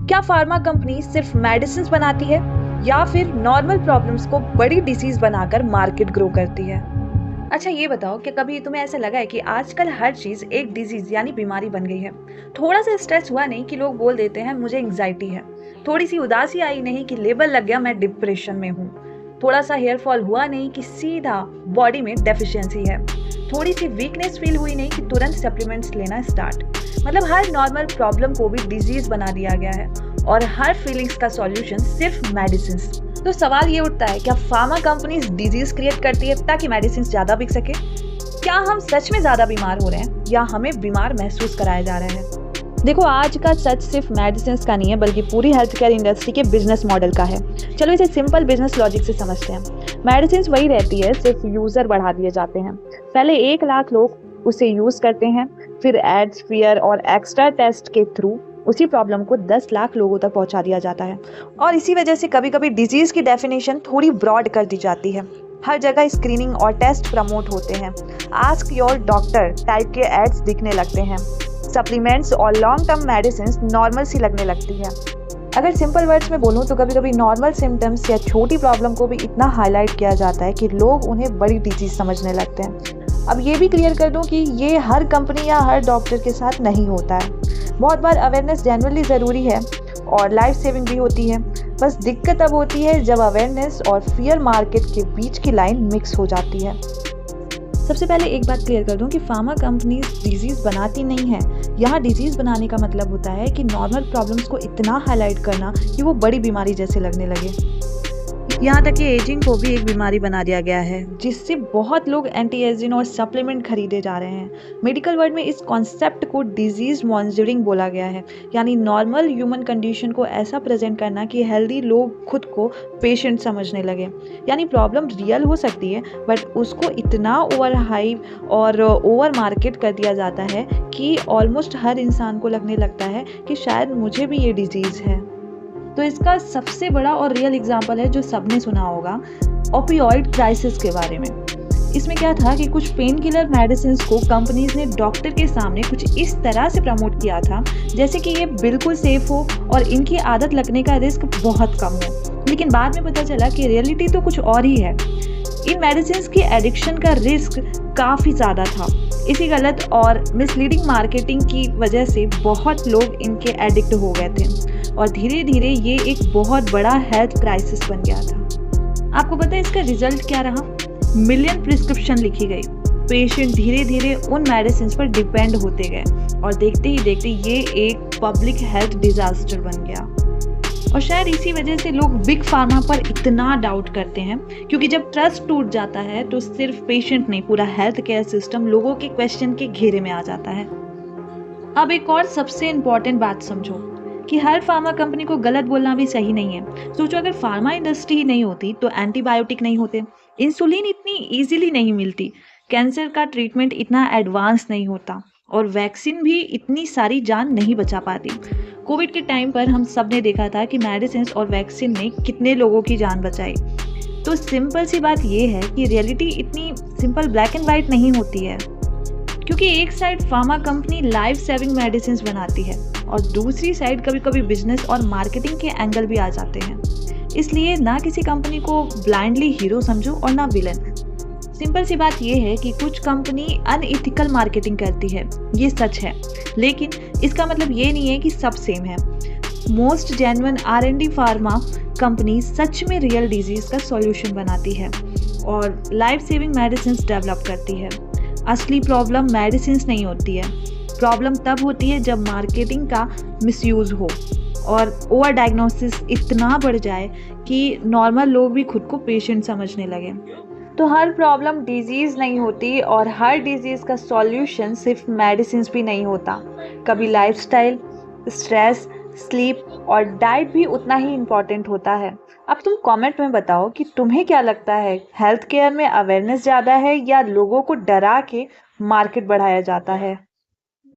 क्या pharma company सिर्फ medicine बनाती है या फिर नॉर्मल प्रॉब्लम्स को बड़ी डिसीज बनाकर मार्केट ग्रो करती है? अच्छा ये बताओ कि कभी तुम्हें ऐसा लगा है कि आजकल हर चीज एक डिजीज यानी बीमारी बन गई है? थोड़ा सा स्ट्रेस हुआ नहीं कि लोग बोल देते हैं मुझे एंग्जाइटी है। थोड़ी सी उदासी आई नहीं कि लेबल लग गया मैं डिप्रेशन में हूँ। थोड़ा सा हेयर फॉल हुआ नहीं कि सीधा बॉडी में डेफिशिएंसी है। थोड़ी सी वीकनेस फील हुई नहीं कि तुरंत सप्लीमेंट्स लेना स्टार्ट। मतलब हर नॉर्मल प्रॉब्लम को भी डिजीज बना दिया गया है और हर फीलिंग्स का सॉल्यूशन सिर्फ मेडिसिन। तो सवाल ये उठता है, क्या फार्मा कंपनीज डिजीज क्रिएट करती है ताकि मेडिसिन ज्यादा बिक सके? क्या हम सच में ज्यादा बीमार हो रहे हैं या हमें बीमार महसूस कराया जा रहा है? देखो, आज का सच सिर्फ मेडिसिन का नहीं है बल्कि पूरी हेल्थ केयर इंडस्ट्री के बिजनेस मॉडल का है। चलो इसे सिंपल बिजनेस लॉजिक से समझते हैं। मेडिसिन वही रहती है, सिर्फ यूजर बढ़ा दिए जाते हैं। पहले 1 लाख लोग उसे यूज करते हैं, फिर एड्स, फेयर और एक्स्ट्रा टेस्ट के थ्रू उसी प्रॉब्लम को 10 लाख लोगों तक पहुंचा दिया जाता है। और इसी वजह से कभी कभी डिजीज की डेफिनेशन थोड़ी ब्रॉड कर दी जाती है। हर जगह स्क्रीनिंग और टेस्ट प्रमोट होते हैं। आस्क योर डॉक्टर टाइप के एड्स दिखने लगते हैं। सप्लीमेंट्स और लॉन्ग टर्म मेडिसिन नॉर्मल सी लगने लगती है। अगर सिंपल वर्ड्स में बोलूँ तो कभी कभी नॉर्मल सिम्टम्स या छोटी प्रॉब्लम को भी इतना हाईलाइट किया जाता है कि लोग उन्हें बड़ी डिजीज समझने लगते हैं। अब ये भी क्लियर कर दूं कि ये हर कंपनी या हर डॉक्टर के साथ नहीं होता है। बहुत बार अवेयरनेस जेन्युइनली ज़रूरी है और लाइफ सेविंग भी होती है। बस दिक्कत अब होती है जब अवेयरनेस और फियर मार्केट के बीच की लाइन मिक्स हो जाती है। सबसे पहले एक बात क्लियर कर दूं कि फार्मा कंपनीज डिजीज बनाती नहीं है। यहाँ डिजीज बनाने का मतलब होता है कि नॉर्मल प्रॉब्लम्स को इतना हाईलाइट करना कि वो बड़ी बीमारी जैसे लगने लगे। यहाँ तक कि एजिंग को भी एक बीमारी बना दिया गया है, जिससे बहुत लोग एंटी एजिंग और सप्लीमेंट खरीदे जा रहे हैं। मेडिकल वर्ड में इस कॉन्सेप्ट को डिजीज मॉन्जरिंग बोला गया है, यानी नॉर्मल ह्यूमन कंडीशन को ऐसा प्रेजेंट करना कि हेल्दी लोग खुद को पेशेंट समझने लगे। यानी प्रॉब्लम रियल हो सकती है बट उसको इतना ओवर हाइप और ओवर मार्केट कर दिया जाता है कि ऑलमोस्ट हर इंसान को लगने लगता है कि शायद मुझे भी ये डिजीज़ है। तो इसका सबसे बड़ा और रियल एग्जाम्पल है जो सबने सुना होगा, ओपियोइड क्राइसिस के बारे में। इसमें क्या था कि कुछ पेन किलर मेडिसिन को कंपनीज ने डॉक्टर के सामने कुछ इस तरह से प्रमोट किया था जैसे कि ये बिल्कुल सेफ हो और इनकी आदत लगने का रिस्क बहुत कम हो। लेकिन बाद में पता चला कि रियलिटी तो कुछ और ही है। इन मेडिसिन की एडिक्शन का रिस्क काफ़ी ज़्यादा था। इसी गलत और मिसलीडिंग मार्केटिंग की वजह से बहुत लोग इनके एडिक्ट हो गए थे और धीरे धीरे ये एक बहुत बड़ा हेल्थ क्राइसिस बन गया था। आपको पता है इसका रिजल्ट क्या रहा? मिलियन प्रिस्क्रिप्शन लिखी गई। पेशेंट धीरे धीरे उन मेडिसिन पर डिपेंड होते गए और देखते ही देखते ये एक पब्लिक हेल्थ डिजास्टर बन गया। और शायद इसी वजह से लोग बिग फार्मा पर इतना डाउट करते हैं, क्योंकि जब ट्रस्ट टूट जाता है तो सिर्फ पेशेंट नहीं, पूरा हेल्थ केयर सिस्टम लोगों के क्वेश्चन के घेरे में आ जाता है। अब एक और सबसे इम्पोर्टेंट बात समझो कि हर फार्मा कंपनी को गलत बोलना भी सही नहीं है। सोचो, अगर फार्मा इंडस्ट्री ही नहीं होती तो एंटीबायोटिक नहीं होते, इंसुलिन इतनी इजीली नहीं मिलती, कैंसर का ट्रीटमेंट इतना एडवांस नहीं होता और वैक्सीन भी इतनी सारी जान नहीं बचा पाती। कोविड के टाइम पर हम सब ने देखा था कि मेडिसिन और वैक्सीन ने कितने लोगों की जान बचाई। तो सिंपल सी बात यह है कि रियलिटी इतनी सिंपल ब्लैक एंड वाइट नहीं होती है, क्योंकि एक side pharma company life saving medicine बनाती है और दूसरी साइड कभी कभी बिजनेस और मार्केटिंग के एंगल भी आ जाते हैं। इसलिए ना किसी कंपनी को ब्लाइंडली हीरो समझो और ना विलन। सिंपल सी बात यह है कि कुछ कंपनी अनइथिकल मार्केटिंग करती है, ये सच है, लेकिन इसका मतलब ये नहीं है कि सब सेम है। Most genuine R&D pharma company सच में रियल डिजीज का सॉल्यूशन बनाती है और लाइफ सेविंग मेडिसिन डेवलप करती है। असली प्रॉब्लम मेडिसिन नहीं होती है, प्रॉब्लम तब होती है जब मार्केटिंग का मिसयूज हो और ओवर डायग्नोसिस इतना बढ़ जाए कि नॉर्मल लोग भी खुद को पेशेंट समझने लगे। तो हर प्रॉब्लम डिजीज़ नहीं होती और हर डिजीज़ का सॉल्यूशन सिर्फ मेडिसिन भी नहीं होता। कभी लाइफस्टाइल, स्ट्रेस, स्लीप और डाइट भी उतना ही इम्पॉर्टेंट होता है। अब तुम कमेंट में बताओ कि तुम्हें क्या लगता है, हेल्थ केयर में अवेयरनेस ज़्यादा है या लोगों को डरा के मार्केट बढ़ाया जाता है?